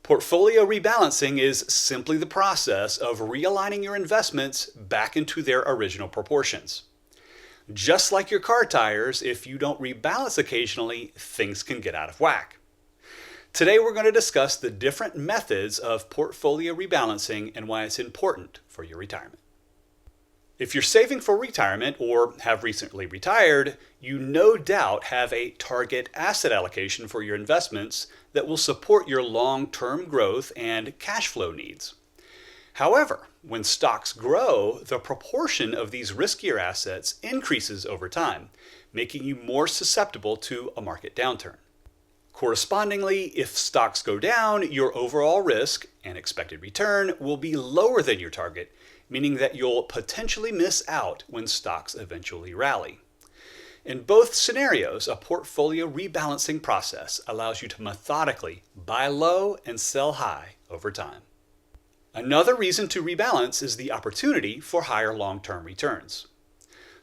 Portfolio rebalancing is simply the process of realigning your investments back into their original proportions. Just like your car tires, if you don't rebalance occasionally, things can get out of whack. Today we're going to discuss the different methods of portfolio rebalancing and why it's important for your retirement. If you're saving for retirement or have recently retired, you no doubt have a target asset allocation for your investments that will support your long-term growth and cash flow needs. However, when stocks grow, the proportion of these riskier assets increases over time, making you more susceptible to a market downturn. Correspondingly, if stocks go down, your overall risk and expected return will be lower than your target, meaning that you'll potentially miss out when stocks eventually rally. In both scenarios, a portfolio rebalancing process allows you to methodically buy low and sell high over time. Another reason to rebalance is the opportunity for higher long-term returns.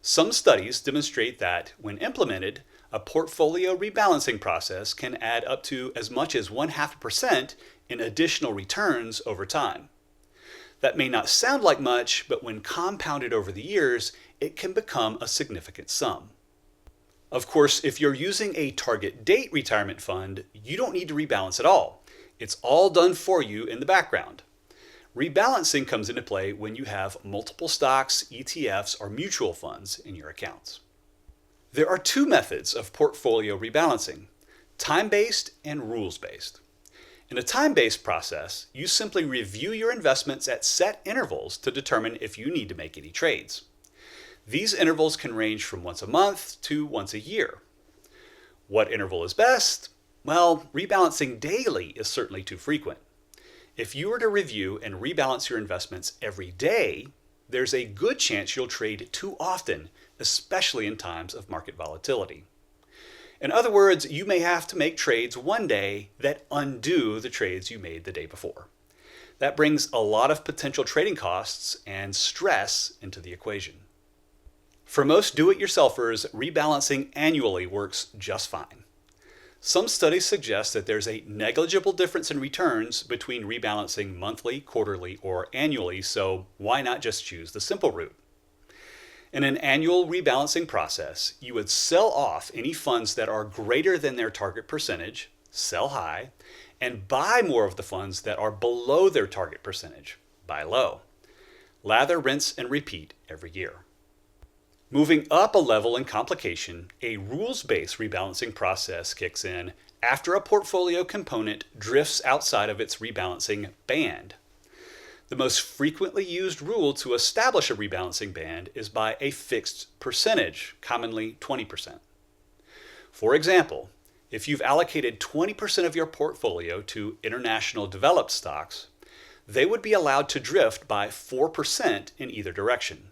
Some studies demonstrate that, when implemented, a portfolio rebalancing process can add up to as much as 0.5% in additional returns over time. That may not sound like much, but when compounded over the years, it can become a significant sum. Of course, if you're using a target date retirement fund, you don't need to rebalance at all. It's all done for you in the background. Rebalancing comes into play when you have multiple stocks, ETFs, or mutual funds in your accounts. There are two methods of portfolio rebalancing: time-based and rules-based. In a time-based process, you simply review your investments at set intervals to determine if you need to make any trades. These intervals can range from once a month to once a year. What interval is best? Well, rebalancing daily is certainly too frequent. If you were to review and rebalance your investments every day, there's a good chance you'll trade too often, especially in times of market volatility. In other words, you may have to make trades one day that undo the trades you made the day before. That brings a lot of potential trading costs and stress into the equation. For most do-it-yourselfers, rebalancing annually works just fine. Some studies suggest that there's a negligible difference in returns between rebalancing monthly, quarterly, or annually, so why not just choose the simple route? In an annual rebalancing process, you would sell off any funds that are greater than their target percentage, sell high, and buy more of the funds that are below their target percentage, buy low. Lather, rinse, and repeat every year. Moving up a level in complication, a rules-based rebalancing process kicks in after a portfolio component drifts outside of its rebalancing band. The most frequently used rule to establish a rebalancing band is by a fixed percentage, commonly 20%. For example, if you've allocated 20% of your portfolio to international developed stocks, they would be allowed to drift by 4% in either direction.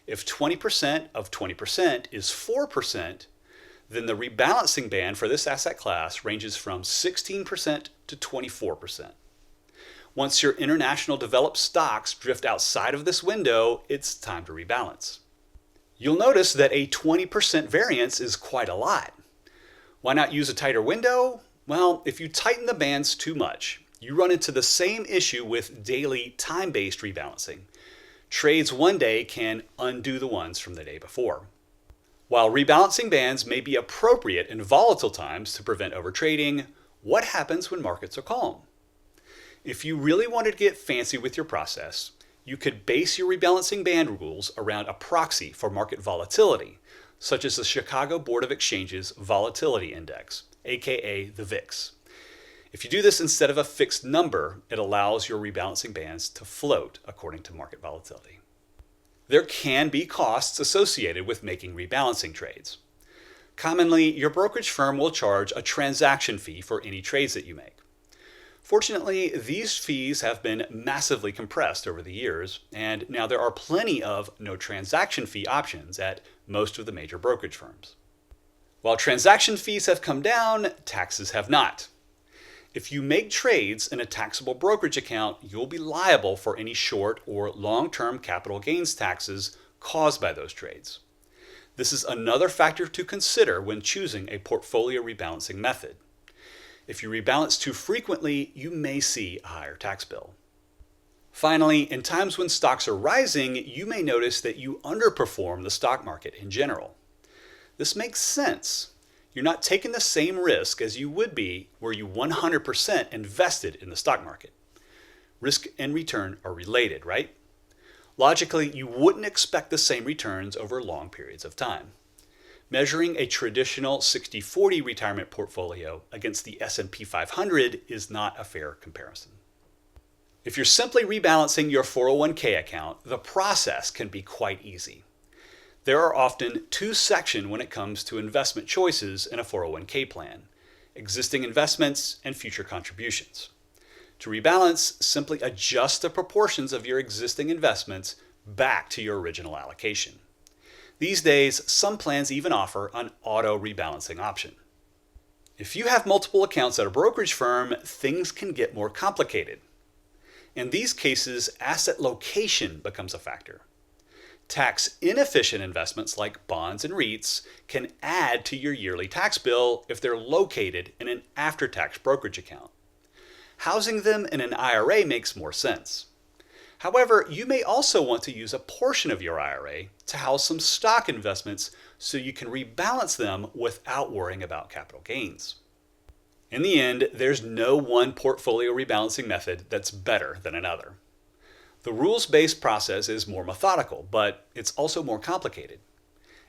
If 20% of 20% is 4%, then the rebalancing band for this asset class ranges from 16% to 24%. Once your international developed stocks drift outside of this window, it's time to rebalance. You'll notice that a 20% variance is quite a lot. Why not use a tighter window? Well, if you tighten the bands too much, you run into the same issue with daily time-based rebalancing. Trades one day can undo the ones from the day before. While rebalancing bands may be appropriate in volatile times to prevent overtrading, what happens when markets are calm? If you really wanted to get fancy with your process, you could base your rebalancing band rules around a proxy for market volatility, such as the Chicago Board of Exchange's Volatility Index, aka the VIX. If you do this instead of a fixed number, it allows your rebalancing bands to float according to market volatility. There can be costs associated with making rebalancing trades. Commonly, your brokerage firm will charge a transaction fee for any trades that you make. Fortunately, these fees have been massively compressed over the years, and now there are plenty of no transaction fee options at most of the major brokerage firms. While transaction fees have come down, taxes have not. If you make trades in a taxable brokerage account, you'll be liable for any short or long-term capital gains taxes caused by those trades. This is another factor to consider when choosing a portfolio rebalancing method. If you rebalance too frequently, you may see a higher tax bill. Finally, in times when stocks are rising, you may notice that you underperform the stock market in general. This makes sense. You're not taking the same risk as you would be were you 100% invested in the stock market. Risk and return are related, right? Logically, you wouldn't expect the same returns over long periods of time. Measuring a traditional 60-40 retirement portfolio against the S&P 500 is not a fair comparison. If you're simply rebalancing your 401k account, the process can be quite easy. There are often two sections when it comes to investment choices in a 401k plan: existing investments and future contributions. To rebalance, simply adjust the proportions of your existing investments back to your original allocation. These days, some plans even offer an auto rebalancing option. If you have multiple accounts at a brokerage firm, things can get more complicated. In these cases, asset location becomes a factor. Tax inefficient investments like bonds and REITs can add to your yearly tax bill if they're located in an after-tax brokerage account. Housing them in an IRA makes more sense. However, you may also want to use a portion of your IRA to house some stock investments so you can rebalance them without worrying about capital gains. In the end, there's no one portfolio rebalancing method that's better than another. The rules-based process is more methodical, but it's also more complicated.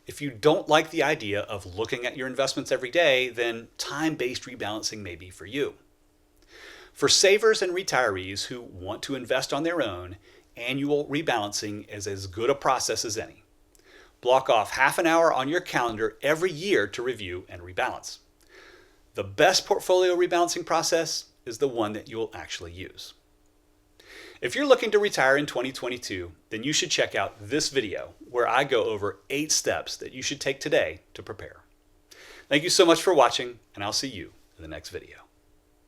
If you don't like the idea of looking at your investments every day, then time-based rebalancing may be for you. For savers and retirees who want to invest on their own, annual rebalancing is as good a process as any. Block off half an hour on your calendar every year to review and rebalance. The best portfolio rebalancing process is the one that you will actually use. If you're looking to retire in 2022, then you should check out this video where I go over 8 steps that you should take today to prepare. Thank you so much for watching, and I'll see you in the next video.